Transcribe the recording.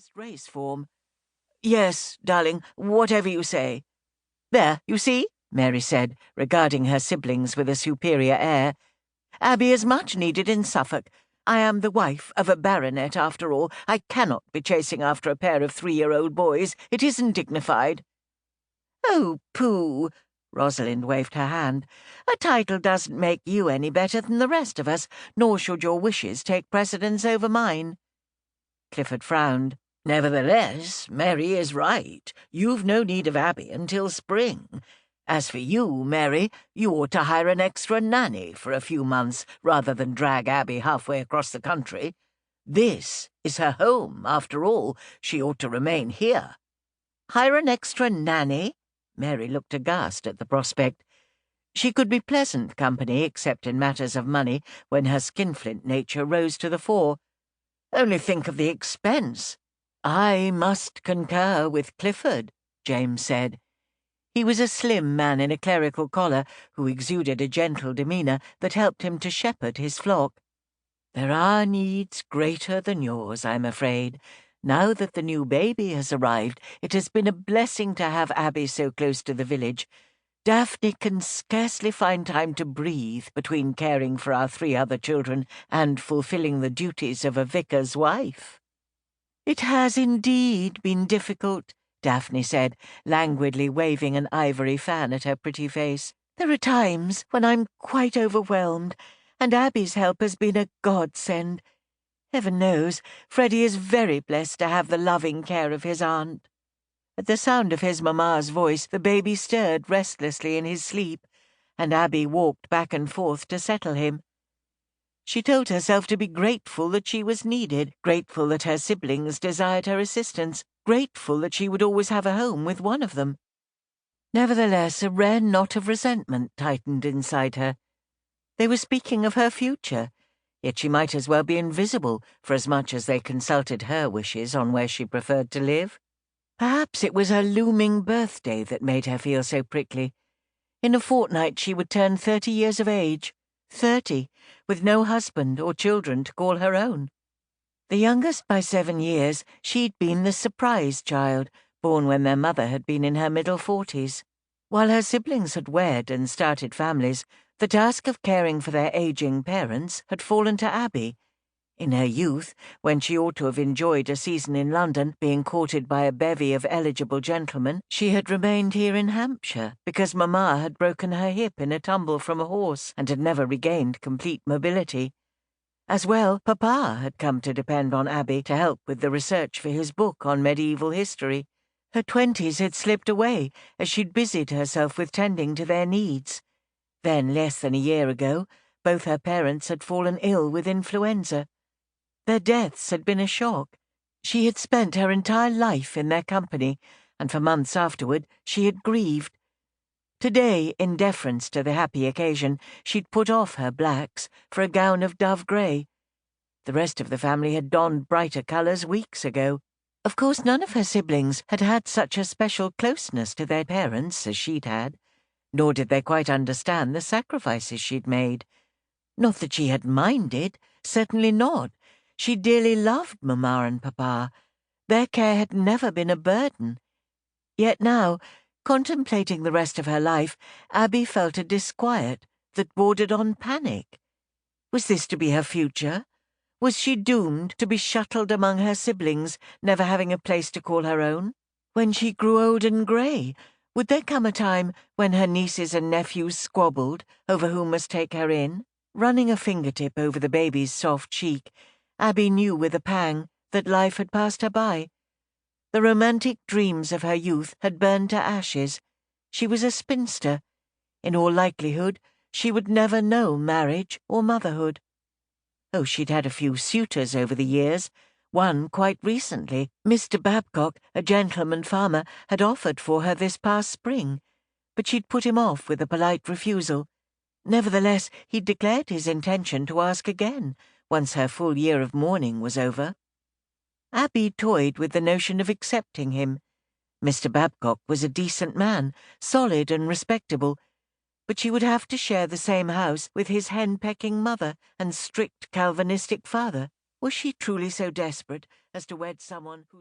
first race form. Yes, darling, whatever you say. There, you see, Mary said, regarding her siblings with a superior air. Abby is much needed in Suffolk. I am the wife of a baronet, after all. I cannot be chasing after a pair of 3-year-old boys. It isn't dignified. Oh, pooh! Rosalind waved her hand. A title doesn't make you any better than the rest of us, nor should your wishes take precedence over mine. Clifford frowned. Nevertheless, Mary is right. You've no need of Abby until spring. As for you, Mary, you ought to hire an extra nanny for a few months rather than drag Abby halfway across the country. This is her home, after all. She ought to remain here. Hire an extra nanny? Mary looked aghast at the prospect. She could be pleasant company, except in matters of money, when her skinflint nature rose to the fore. Only think of the expense. I must concur with Clifford, James said. He was a slim man in a clerical collar who exuded a gentle demeanour that helped him to shepherd his flock. There are needs greater than yours, I'm afraid. Now that the new baby has arrived, it has been a blessing to have Abby so close to the village. Daphne can scarcely find time to breathe between caring for our 3 other children and fulfilling the duties of a vicar's wife. It has indeed been difficult, Daphne said, languidly waving an ivory fan at her pretty face. There are times when I'm quite overwhelmed, and Abby's help has been a godsend. Heaven knows, Freddie is very blessed to have the loving care of his aunt. At the sound of his mamma's voice, the baby stirred restlessly in his sleep, and Abby walked back and forth to settle him. She told herself to be grateful that she was needed, grateful that her siblings desired her assistance, grateful that she would always have a home with one of them. Nevertheless, a rare knot of resentment tightened inside her. They were speaking of her future, yet she might as well be invisible for as much as they consulted her wishes on where she preferred to live. Perhaps it was her looming birthday that made her feel so prickly. In a fortnight she would turn 30 years of age. 30, with no husband or children to call her own. The youngest by 7 years, she'd been the surprise child, born when their mother had been in her middle 40s. While her siblings had wed and started families, the task of caring for their aging parents had fallen to Abby. In her youth, when she ought to have enjoyed a season in London, being courted by a bevy of eligible gentlemen, she had remained here in Hampshire because Mamma had broken her hip in a tumble from a horse and had never regained complete mobility. As well, Papa had come to depend on Abby to help with the research for his book on medieval history. Her 20s had slipped away as she'd busied herself with tending to their needs. Then, less than a year ago, both her parents had fallen ill with influenza. Their deaths had been a shock. She had spent her entire life in their company, and for months afterward she had grieved. Today, in deference to the happy occasion, she'd put off her blacks for a gown of dove grey. The rest of the family had donned brighter colours weeks ago. Of course, none of her siblings had had such a special closeness to their parents as she'd had, nor did they quite understand the sacrifices she'd made. Not that she had minded, certainly not. She dearly loved Mamma and Papa. Their care had never been a burden. Yet now, contemplating the rest of her life, Abby felt a disquiet that bordered on panic. Was this to be her future? Was she doomed to be shuttled among her siblings, never having a place to call her own? When she grew old and grey, would there come a time when her nieces and nephews squabbled over who must take her in? Running a fingertip over the baby's soft cheek, Abby knew with a pang that life had passed her by. The romantic dreams of her youth had burned to ashes. She was a spinster. In all likelihood, she would never know marriage or motherhood. Oh, she'd had a few suitors over the years. One, quite recently, Mr. Babcock, a gentleman farmer, had offered for her this past spring, but she'd put him off with a polite refusal. Nevertheless, he'd declared his intention to ask again, once her full year of mourning was over. Abby toyed with the notion of accepting him. Mr. Babcock was a decent man, solid and respectable, but she would have to share the same house with his hen-pecking mother and strict Calvinistic father. Was she truly so desperate as to wed someone whose